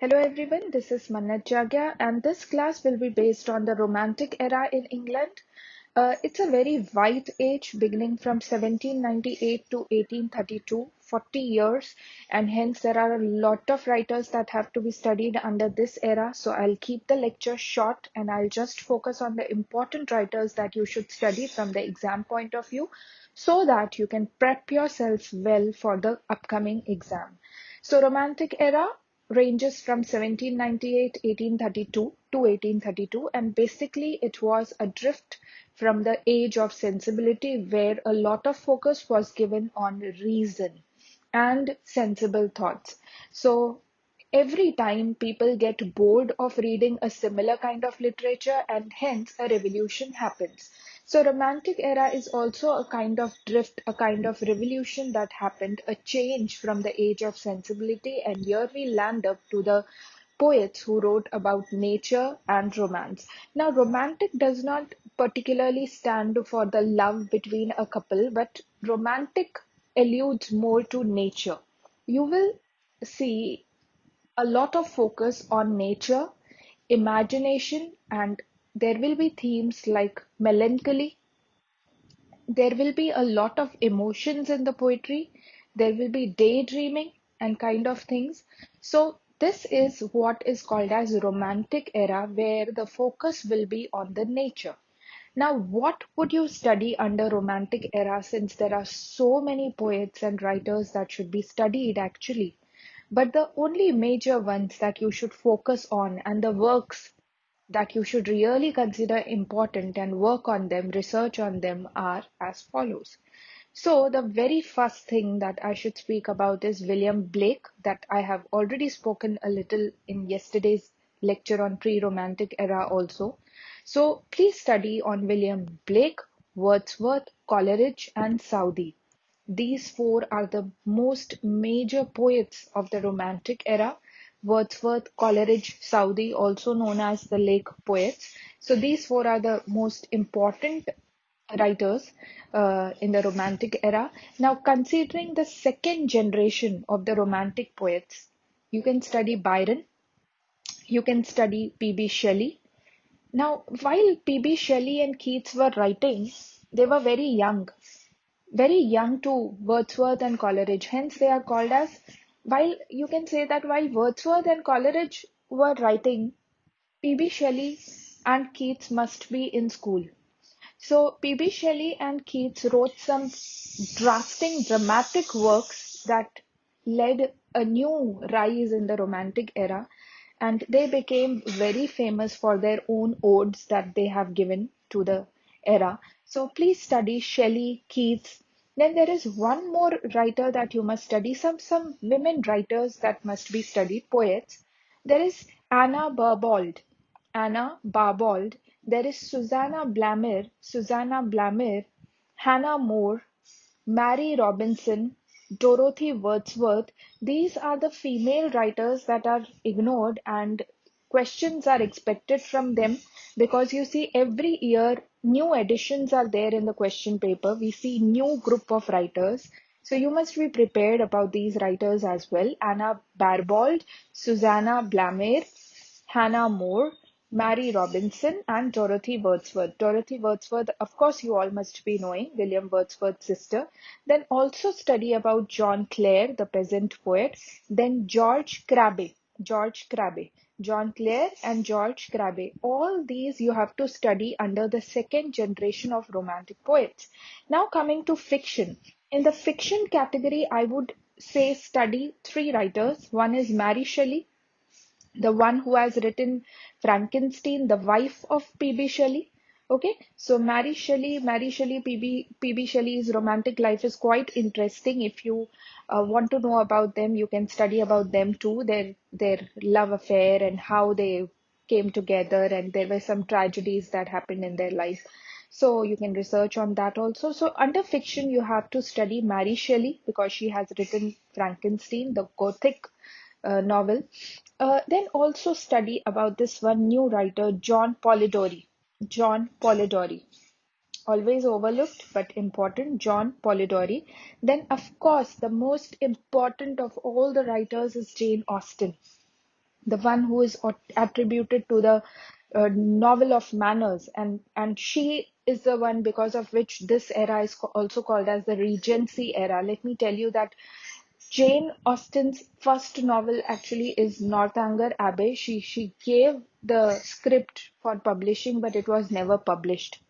Hello everyone, this is Mannat Jagia and this class will be based on the Romantic era in England. It's a very wide age beginning from 1798 to 1832, 40 years, and hence there are a lot of writers that have to be studied under this era. So I'll keep the lecture short and I'll just focus on the important writers that you should study from the exam point of view so that you can prep yourself well for the upcoming exam. So Romantic era ranges from 1798, 1832 to 1832, and basically it was a drift from the age of sensibility where a lot of focus was given on reason and sensible thoughts. So every time people get bored of reading a similar kind of literature and hence a revolution happens. So romantic era is also a kind of drift, a kind of revolution that happened, a change from the age of sensibility, and here we land up to the poets who wrote about nature and romance. Now, romantic does not particularly stand for the love between a couple, but romantic alludes more to nature. You will see a lot of focus on nature, imagination, and there will be themes like melancholy. There will be a lot of emotions in the poetry. There will be daydreaming and kind of things. So this is what is called as romantic era, where the focus will be on the nature. Now, what would you study under romantic era, since there are so many poets and writers that should be studied actually? But the only major ones that you should focus on and the works that you should really consider important and work on them, research on them, are as follows. So, the very first thing that I should speak about is William Blake, that I have already spoken a little in yesterday's lecture on pre-romantic era also. So, please study on William Blake, Wordsworth, Coleridge, and Southey. These four are the most major poets of the Romantic era. Wordsworth, Coleridge, Southey, also known as the Lake poets. So these four are the most important writers in the Romantic era. Now, considering the second generation of the Romantic poets, you can study Byron, you can study P.B. Shelley. Now, while P.B. Shelley and Keats were writing, they were very young to Wordsworth and Coleridge. Hence, they are called as, while you can say that while Wordsworth and Coleridge were writing, P.B. Shelley and Keats must be in school. So, P.B. Shelley and Keats wrote some drastic, dramatic works that led a new rise in the Romantic era, and they became very famous for their own odes that they have given to the era. So, please study Shelley, Keats. Then there is one more writer that you must study, some women writers that must be studied, poets. There is Anna Barbauld, there is Susanna Blamire, Hannah More, Mary Robinson, Dorothy Wordsworth. These are the female writers that are ignored, and questions are expected from them because you see every year new editions are there in the question paper. We see new group of writers. So you must be prepared about these writers as well. Anna Barbauld, Susanna Blamire, Hannah More, Mary Robinson, and Dorothy Wordsworth. Dorothy Wordsworth, of course, you all must be knowing, William Wordsworth's sister. Then also study about John Clare, the peasant poet. Then George Crabbe, John Clare and George Crabbe. All these you have to study under the second generation of Romantic poets. Now coming to fiction. In the fiction category, I would say study three writers. One is Mary Shelley, the one who has written Frankenstein, the wife of P.B. Shelley. Okay, so Mary Shelley, P.B. Shelley's romantic life is quite interesting. If you want to know about them, you can study about them too, their love affair and how they came together, and there were some tragedies that happened in their life. So you can research on that also. So under fiction, you have to study Mary Shelley because she has written Frankenstein, the Gothic novel. Then also study about this one new writer, John Polidori. John Polidori, always overlooked but important, John Polidori. Then, of course, the most important of all the writers is Jane Austen. the one who is attributed to the novel of manners, and she is the one because of which this era is also called as the Regency era. Let me tell you that Jane Austen's first novel actually is Northanger Abbey. She gave the script for publishing, but it was never published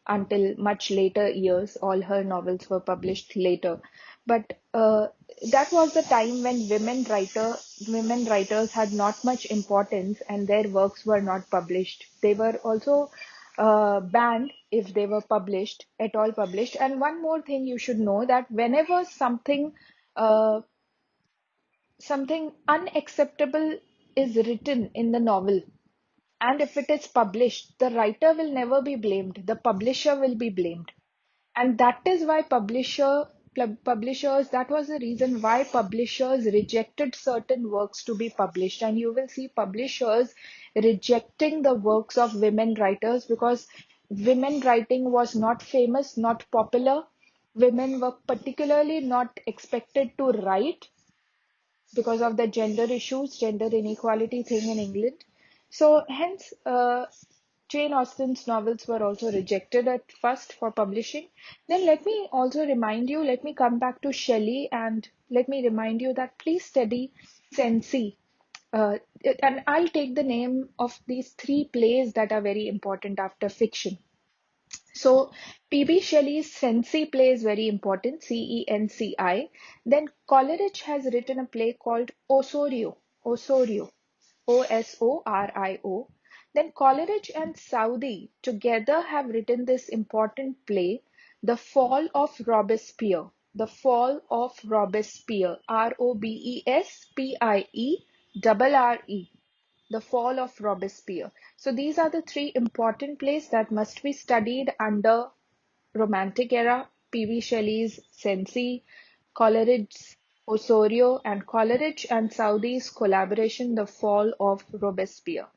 until much later years. All her novels were published later. But that was the time when women writers had not much importance and their works were not published. They were also banned if they were published, at all published. And one more thing you should know, that whenever uh, something unacceptable is written in the novel, and if it is published, the writer will never be blamed, the publisher will be blamed. And that is why publishers, that was the reason why publishers rejected certain works to be published. And you will see publishers rejecting the works of women writers because women writing was not famous, not popular. Women were particularly not expected to write because of the gender issues, gender inequality thing in England. So hence, Jane Austen's novels were also rejected at first for publishing. Then let me come back to Shelley and let me remind you that please study Sensi. And I'll take the name of these three plays that are very important after fiction. So P.B. Shelley's Sensi play is very important, Cenci. Then Coleridge has written a play called Osorio, Osorio. Then Coleridge and Southey together have written this important play, The Fall of Robespierre. The Fall of Robespierre, Robespierre. The Fall of Robespierre. So these are the three important plays that must be studied under Romantic era: P.B. Shelley's Sensi, Coleridge's Osorio, and Coleridge and Southey's collaboration, The Fall of Robespierre.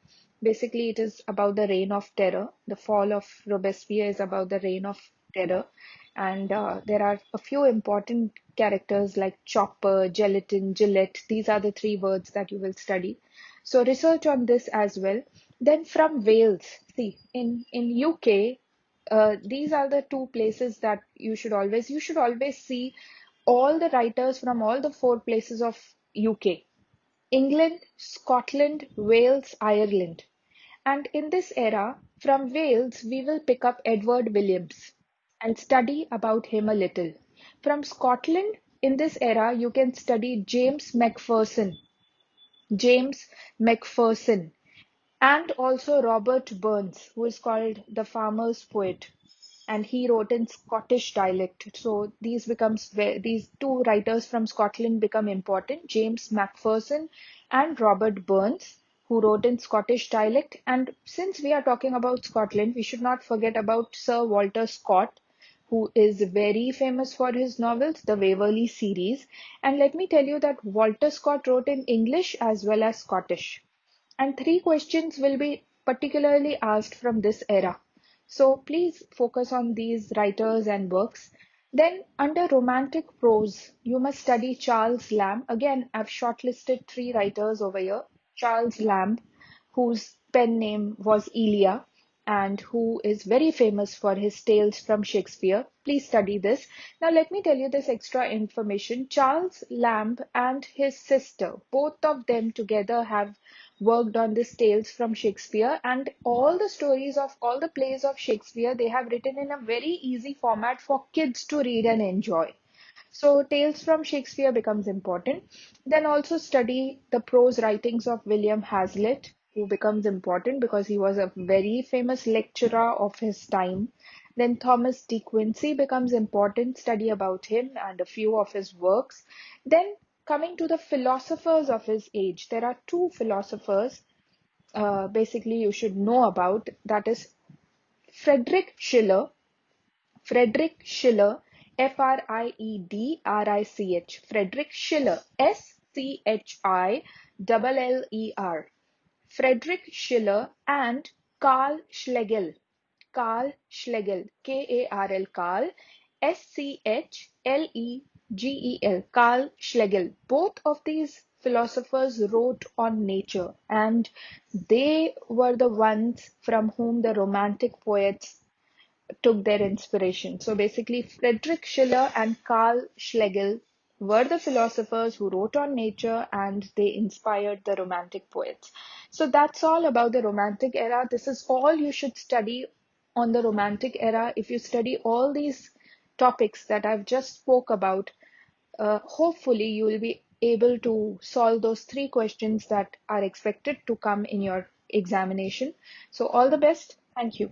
Basically, it is about the reign of terror. The Fall of Robespierre is about the reign of terror. And there are a few important characters like chopper, gelatin, Gillette. These are the three words that you will study. So research on this as well. Then from Wales, see, in UK, these are the two places that you should always see all the writers from all the four places of UK: England, Scotland, Wales, Ireland. And in this era, from Wales, we will pick up Edward Williams and study about him a little. From Scotland, in this era, you can study James Macpherson, and also Robert Burns, who is called the farmer's poet, and he wrote in Scottish dialect. So these two writers from Scotland become important: James Macpherson and Robert Burns, who wrote in Scottish dialect. And since we are talking about Scotland, we should not forget about Sir Walter Scott, who is very famous for his novels, the Waverley series. And let me tell you that Walter Scott wrote in English as well as Scottish. And three questions will be particularly asked from this era. So please focus on these writers and works. Then under romantic prose, you must study Charles Lamb. Again, I've shortlisted three writers over here. Charles Lamb, whose pen name was Elia, and who is very famous for his tales from Shakespeare. Please study this. Now, let me tell you this extra information. Charles Lamb and his sister, both of them together have worked on these tales from Shakespeare, and all the stories of all the plays of Shakespeare they have written in a very easy format for kids to read and enjoy. So tales from Shakespeare becomes important. Then also study the prose writings of William Hazlitt, who becomes important because he was a very famous lecturer of his time. Then Thomas De Quincey becomes important, study about him and a few of his works. Then coming to the philosophers of his age, there are two philosophers basically you should know about. That is Friedrich Schiller Friedrich Schiller, Friedrich, Friedrich Schiller, Schiller. Friedrich Schiller and Karl Schlegel, Karl, Schlegel, Karl Schlegel. Both of these philosophers wrote on nature, and they were the ones from whom the Romantic poets took their inspiration. So basically, Friedrich Schiller and Carl Schlegel were the philosophers who wrote on nature and they inspired the Romantic poets. So that's all about the Romantic era. This is all you should study on the Romantic era. If you study all these topics that I've just spoke about, hopefully you will be able to solve those three questions that are expected to come in your examination. So all the best. Thank you.